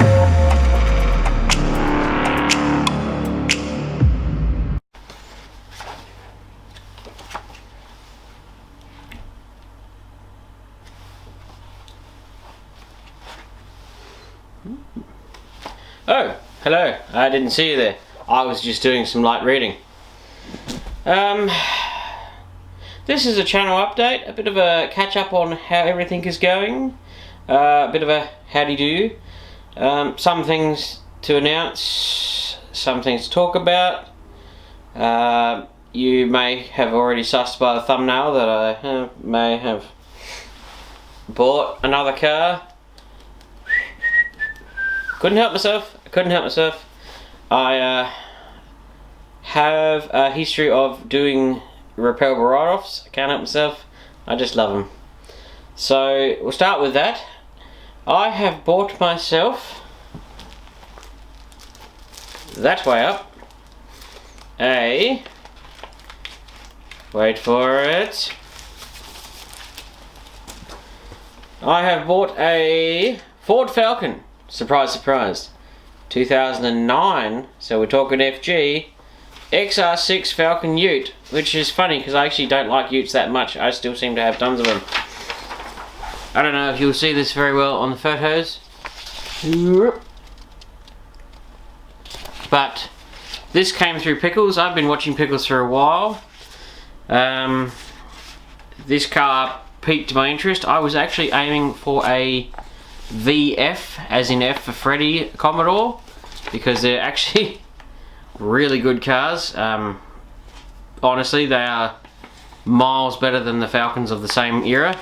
Oh, hello. I didn't see you there. I was just doing some light reading. This is a channel update, a bit of a catch up on how everything is going, a bit of a howdy do, some things to announce, some things to talk about. You may have already sussed by the thumbnail that I may have bought another car. Couldn't help myself. I have a history of doing repairable write-offs. I can't help myself. I just love them. So we'll start with that. I have bought myself, that way up, wait for it. I have bought a Ford Falcon. Surprise, surprise. 2009, so we're talking FG, XR6 Falcon Ute, which is funny because I actually don't like Utes that much. I still seem to have tons of them. I don't know if you'll see this very well on the photos, but this came through Pickles. I've been watching Pickles for a while. This car piqued my interest. I was actually aiming for a VF, as in F for Freddy Commodore, because they're actually really good cars. Honestly, they are miles better than the Falcons of the same era.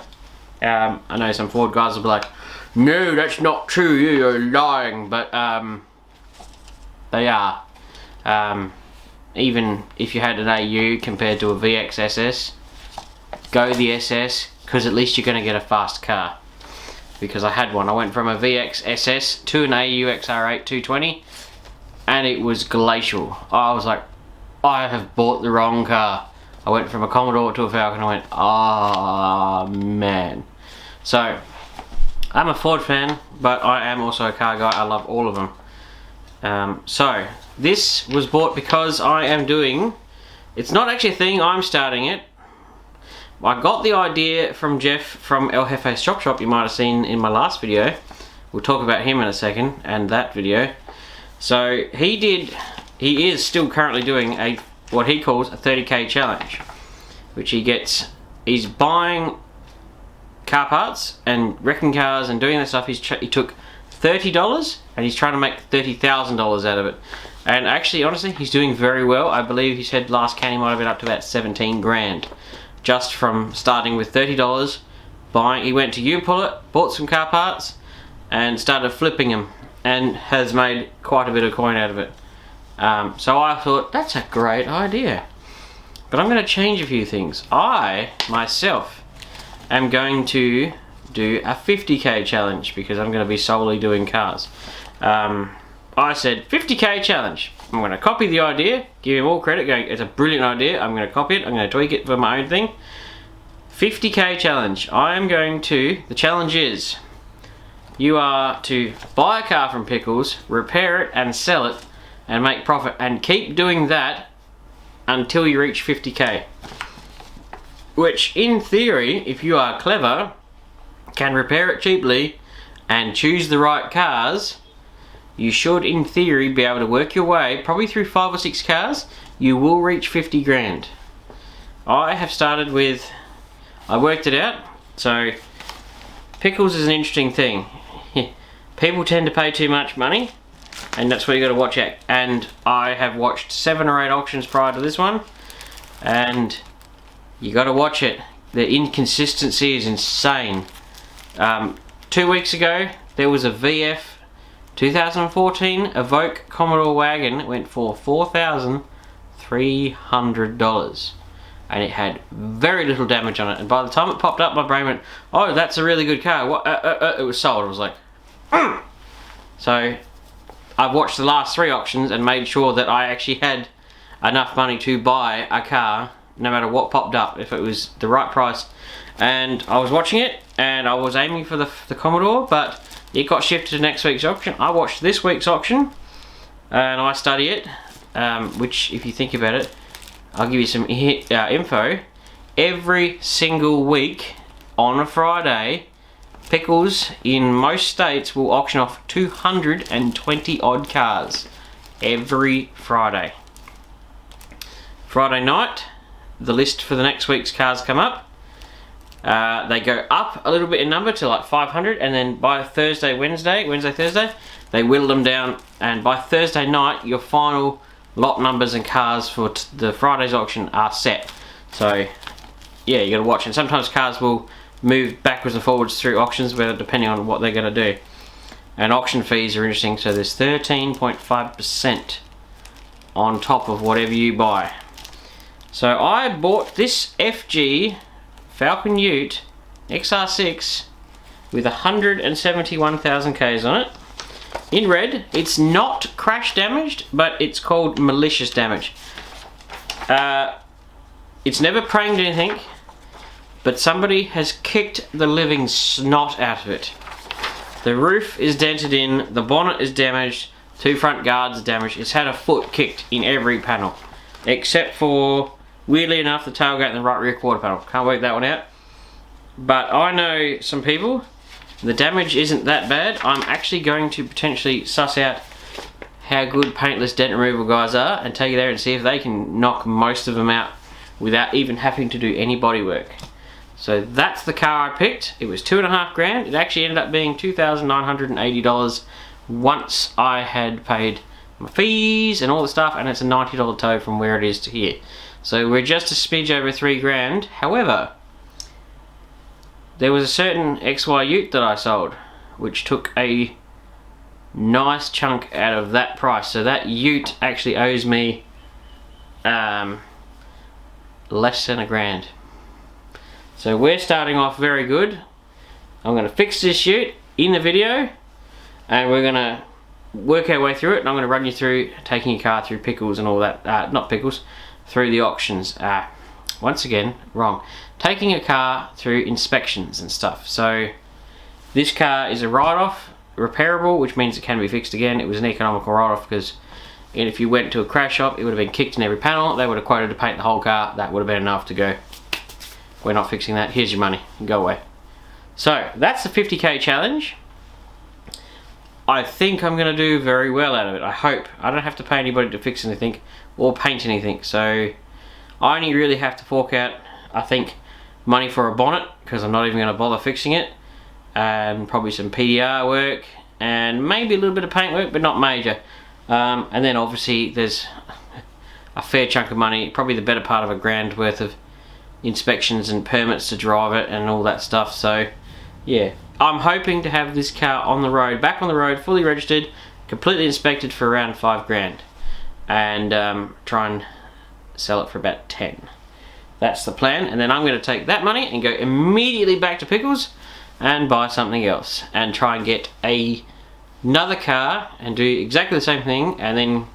I know some Ford guys will be like, no, that's not true, you're lying, but they are. Even if you had an AU compared to a VX SS, go the SS, because at least you're going to get a fast car. Because I had one. I went from a VX SS to an AU XR8 220, and it was glacial. I was like, I have bought the wrong car. I went from a Commodore to a Falcon. I went, ah, man. So I'm a Ford fan, but I am also a car guy. I love all of them. So this was bought because I am doing, it's not actually a thing, I'm starting it. I got the idea from Jeff from El Jefe's Chop Shop, you might have seen in my last video. We'll talk about him in a second, and that video. So he is still currently doing what he calls a 30k challenge, which he's buying car parts and wrecking cars and doing that stuff. He took $30 and he's trying to make $30,000 out of it. And actually, honestly, he's doing very well. I believe he said last count he might have been up to about 17 grand. Just from starting with $30, he went to U-Pull-It, bought some car parts, and started flipping them, and has made quite a bit of coin out of it. So I thought, that's a great idea. But I'm going to change a few things. I, myself, am going to do a 50k challenge, because I'm going to be solely doing cars. I said, 50k challenge. I'm going to copy the idea, give him all credit, going, it's a brilliant idea, I'm going to copy it, I'm going to tweak it for my own thing. 50k challenge. The challenge is, you are to buy a car from Pickles, repair it and sell it, and make profit, and keep doing that until you reach 50k. Which, in theory, if you are clever, can repair it cheaply, and choose the right cars, you should, in theory, be able to work your way, probably through 5 or 6 cars, you will reach 50 grand. I have started with, I worked it out, so Pickles is an interesting thing. People tend to pay too much money, and that's what you got to watch out. And I have watched 7 or 8 auctions prior to this one, and you got to watch it. The inconsistency is insane. 2 weeks ago, there was a VF 2014 Evoque Commodore wagon, went for $4,300, and it had very little damage on it. And by the time it popped up, my brain went, "Oh, that's a really good car." What? It was sold. I was like, So I watched the last 3 auctions and made sure that I actually had enough money to buy a car, no matter what popped up, if it was the right price. And I was watching it, and I was aiming for the Commodore, but it got shifted to next week's auction. I watched this week's auction and I study it, which if you think about it, I'll give you some info. Every single week on a Friday, Pickles in most states will auction off 220 odd cars every Friday. Friday night, the list for the next week's cars come up. They go up a little bit in number to like 500, and then by Thursday, Thursday, they whittle them down, and by Thursday night, your final lot numbers and cars for the Friday's auction are set. So, yeah, you got to watch. And sometimes cars will move backwards and forwards through auctions, depending on what they're going to do. And auction fees are interesting. So there's 13.5% on top of whatever you buy. So I bought this FG Falcon Ute XR6 with 171,000 Ks on it. In red. It's not crash damaged, but it's called malicious damage. It's never pranged anything, but somebody has kicked the living snot out of it. The roof is dented in, the bonnet is damaged, 2 front guards are damaged. It's had a foot kicked in every panel, except for, weirdly enough, the tailgate and the right rear quarter panel. Can't work that one out. But I know some people, the damage isn't that bad. I'm actually going to potentially suss out how good paintless dent removal guys are and take it there and see if they can knock most of them out without even having to do any body work. So that's the car I picked. It was $2.5 grand. It actually ended up being $2,980 once I had paid my fees and all the stuff, and it's a $90 tow from where it is to here. So we're just a smidge over $3 grand. However, there was a certain XY Ute that I sold, which took a nice chunk out of that price. So that Ute actually owes me less than $1 grand. So we're starting off very good. I'm going to fix this Ute in the video, and we're going to work our way through it, and I'm going to run you through taking your car through Pickles and all that, not Pickles, through the auctions. Once again, wrong. Taking a car through inspections and stuff. So this car is a write-off, repairable, which means it can be fixed again. It was an economical write-off because if you went to a crash shop, it would have been kicked in every panel. They would have quoted to paint the whole car. That would have been enough to go, we're not fixing that, here's your money, go away. So that's the 50k challenge. I think I'm going to do very well out of it. I hope. I don't have to pay anybody to fix anything or paint anything, so I only really have to fork out, I think, money for a bonnet, because I'm not even going to bother fixing it, and probably some PDR work and maybe a little bit of paint work, but not major. And then obviously there's a fair chunk of money, probably the better part of $1 grand worth of inspections and permits to drive it and all that stuff. So yeah, I'm hoping to have this car on the road, back on the road, fully registered, completely inspected for around $5 grand, and try and sell it for about 10. That's the plan. And then I'm going to take that money and go immediately back to Pickles and buy something else and try and get another car and do exactly the same thing, and then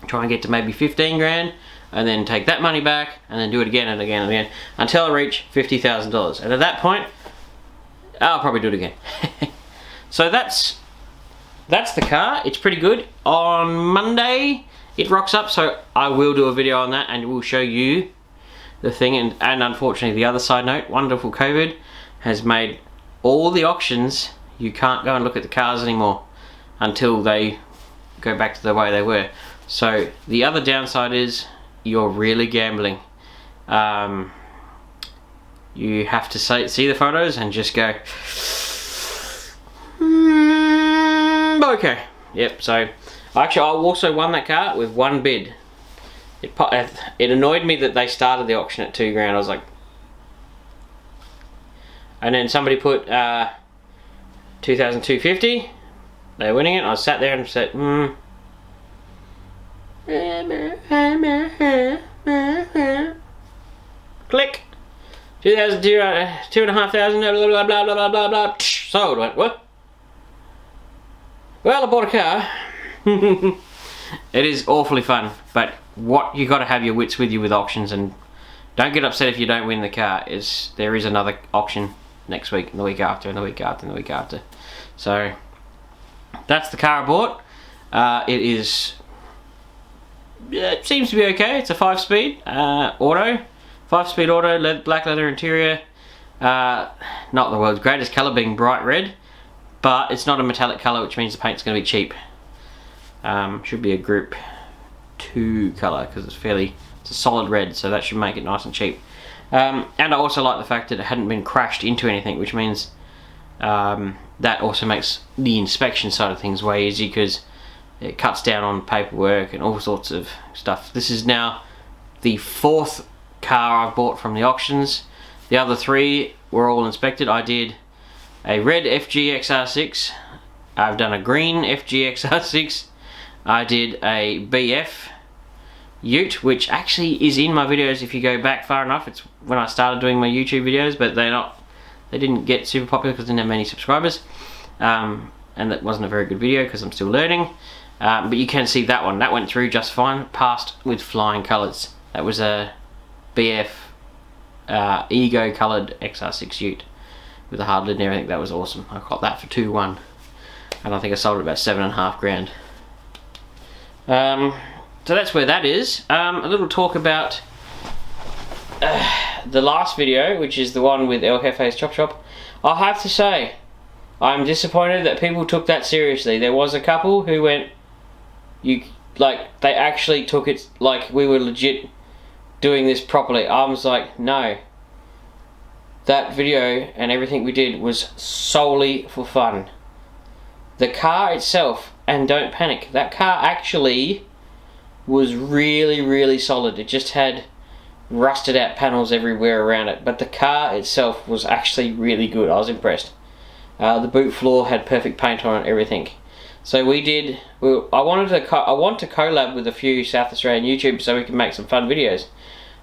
try and get to maybe 15 grand, and then take that money back and then do it again and again and again until I reach $50,000. And at that point, I'll probably do it again. So that's the car. It's pretty good. On Monday it rocks up, so I will do a video on that and we'll show you the thing. And unfortunately, the other side note, wonderful COVID has made all the auctions, you can't go and look at the cars anymore until they go back to the way they were. So the other downside is you're really gambling. You have to see the photos and just go, okay. Yep, so actually I also won that car with one bid. It annoyed me that they started the auction at $2 grand. I was like, and then somebody put 2,250. They're winning it. I sat there and said, click. 2,500, blah blah blah blah blah blah. Sold. Went, what? Well, I bought a car. It is awfully fun, but what you got to have your wits with you with auctions, and don't get upset if you don't win the car. There is another auction next week, and the week after, and the week after, and the week after. So that's the car I bought. It seems to be okay. It's a 5-speed auto, 5-speed auto, black leather interior. Not the world's greatest colour, being bright red, but it's not a metallic colour, which means the paint's going to be cheap. Should be a group 2 colour because it's a solid red, so that should make it nice and cheap. And I also like the fact that it hadn't been crashed into anything, which means that also makes the inspection side of things way easier because it cuts down on paperwork and all sorts of stuff. This is now the 4th car I've bought from the auctions. The other 3 were all inspected. I did a red FG XR6. I've done a green FG XR6. I did a BF Ute, which actually is in my videos if you go back far enough. It's when I started doing my YouTube videos, but they didn't get super popular because I didn't have many subscribers. And that wasn't a very good video because I'm still learning. But you can see that one. That went through just fine. Passed with flying colours. That was a BF Ego coloured XR6 Ute with a hard lid and everything. That was awesome. I got that for 2-1. And I think I sold it about 7.5 grand. So that's where that is. A little talk about the last video, which is the one with El Jefe's Chop Shop. I have to say, I'm disappointed that people took that seriously. There was a couple who went, they actually took it like we were legit doing this properly. I was like, no. That video and everything we did was solely for fun. The car itself, and don't panic, that car actually was really, really solid. It just had rusted out panels everywhere around it, but the car itself was actually really good. I was impressed. The boot floor had perfect paint on it, everything. So I want to collab with a few South Australian YouTubers so we can make some fun videos.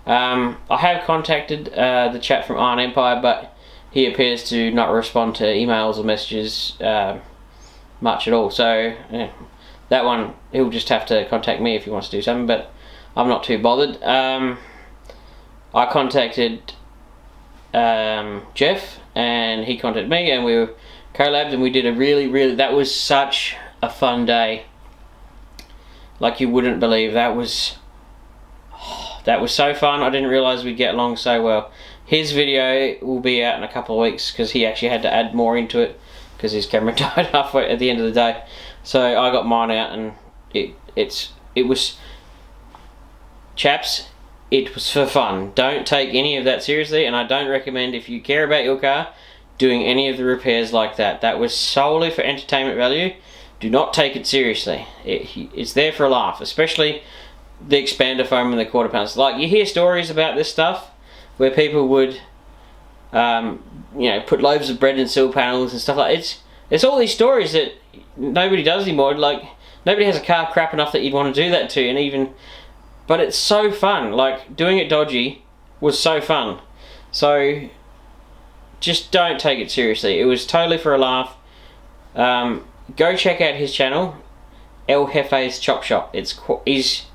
I have contacted the chap from Iron Empire, but he appears to not respond to emails or messages much at all. So yeah, that one, he'll just have to contact me if he wants to do something, but I'm not too bothered. I contacted Jeff, and he contacted me, and we were collabed, and we did that was such a fun day. Like you wouldn't believe. That was so fun. I didn't realise we'd get along so well. His video will be out in a couple of weeks because he actually had to add more into it because his camera died halfway at the end of the day. So I got mine out, and it was, chaps, it was for fun. Don't take any of that seriously, and I don't recommend, if you care about your car, doing any of the repairs like that. That was solely for entertainment value. Do not take it seriously. It's there for a laugh, especially the expander foam and the quarter pounds. Like, you hear stories about this stuff where people would put loaves of bread in sill panels and stuff like that. It's all these stories that nobody does anymore. Like, nobody has a car crap enough that you'd want to do that to, but it's so fun. Like, doing it dodgy was so fun. So just don't take it seriously. It was totally for a laugh. Go check out his channel, El Jefe's Chop Shop. He's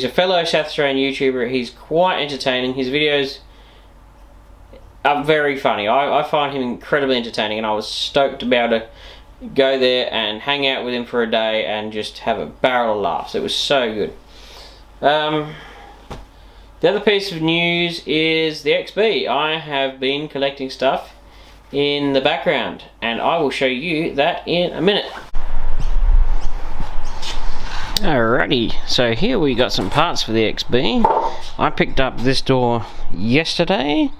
a fellow South Australian YouTuber. He's quite entertaining. His videos are very funny. I find him incredibly entertaining, and I was stoked to be able to go there and hang out with him for a day and just have a barrel of laughs. It was so good. The other piece of news is the XB. I have been collecting stuff in the background, and I will show you that in a minute. Alrighty, so here we got some parts for the XB. I picked up this door yesterday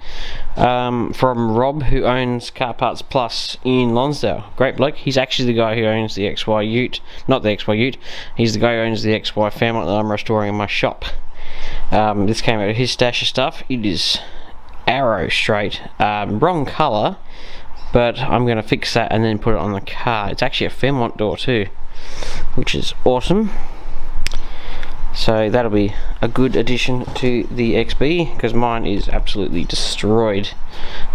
from Rob, who owns Car Parts Plus in Lonsdale. Great bloke. He's actually the guy who owns the XY Ute. Not the XY Ute, he's the guy who owns the XY Fairmont that I'm restoring in my shop. This came out of his stash of stuff. It is arrow straight, wrong colour, but I'm going to fix that and then put it on the car. It's actually a Fairmont door too, which is awesome. So that'll be a good addition to the XB, because mine is absolutely destroyed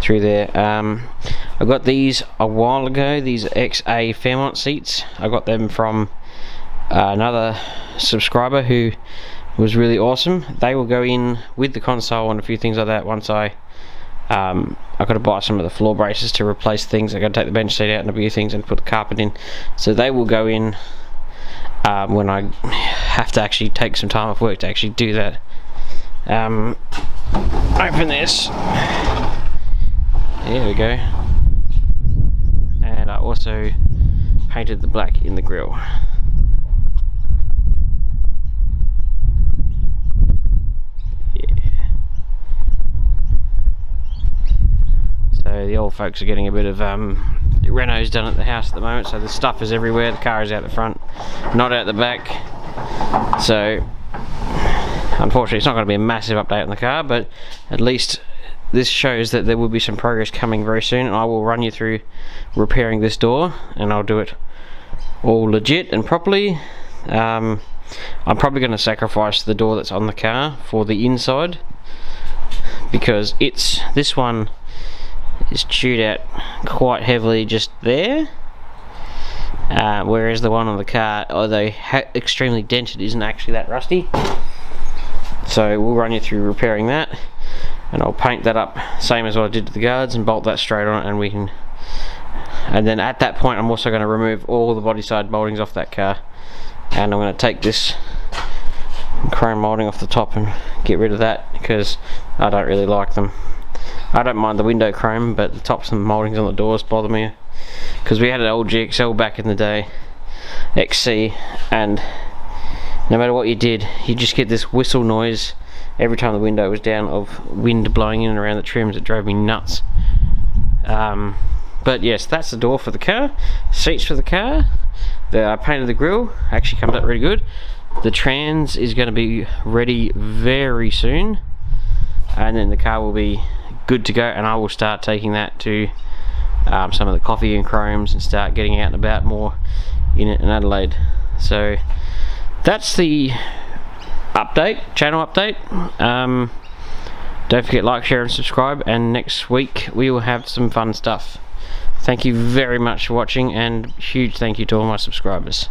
through there. I got these a while ago. These are XA Fairmont seats. I got them from another subscriber who was really awesome. They will go in with the console and a few things like that once I I've got to buy some of the floor braces to replace things. I've got to take the bench seat out and a few things and put the carpet in, so they will go in when I have to actually take some time off work to actually do that. Open this. There we go. And I also painted the black in the grill. So the old folks are getting a bit of renos done at the house at the moment, so the stuff is everywhere. The car is out the front, not out the back. So unfortunately it's not going to be a massive update on the car, but at least this shows that there will be some progress coming very soon, and I will run you through repairing this door, and I'll do it all legit and properly. I'm probably going to sacrifice the door that's on the car for the inside, because this one is chewed out quite heavily just there, whereas the one on the car, although extremely dented, isn't actually that rusty. So we'll run you through repairing that, and I'll paint that up same as what I did to the guards and bolt that straight on it, and then at that point I'm also going to remove all the body side mouldings off that car, and I'm going to take this chrome moulding off the top and get rid of that, because I don't really like them. I don't mind the window chrome, but the tops and mouldings on the doors bother me, because we had an old GXL back in the day, XC, and no matter what you did, you just get this whistle noise every time the window was down of wind blowing in and around the trims. It drove me nuts. But yes, that's the door for the car, seats for the car. I painted the grille, actually comes up really good. The trans is going to be ready very soon, and then the car will be good to go, and I will start taking that to some of the coffee and chromes and start getting out and about more in Adelaide. So that's the channel update. Don't forget, like, share and subscribe, and next week we will have some fun stuff. Thank you very much for watching, and huge thank you to all my subscribers.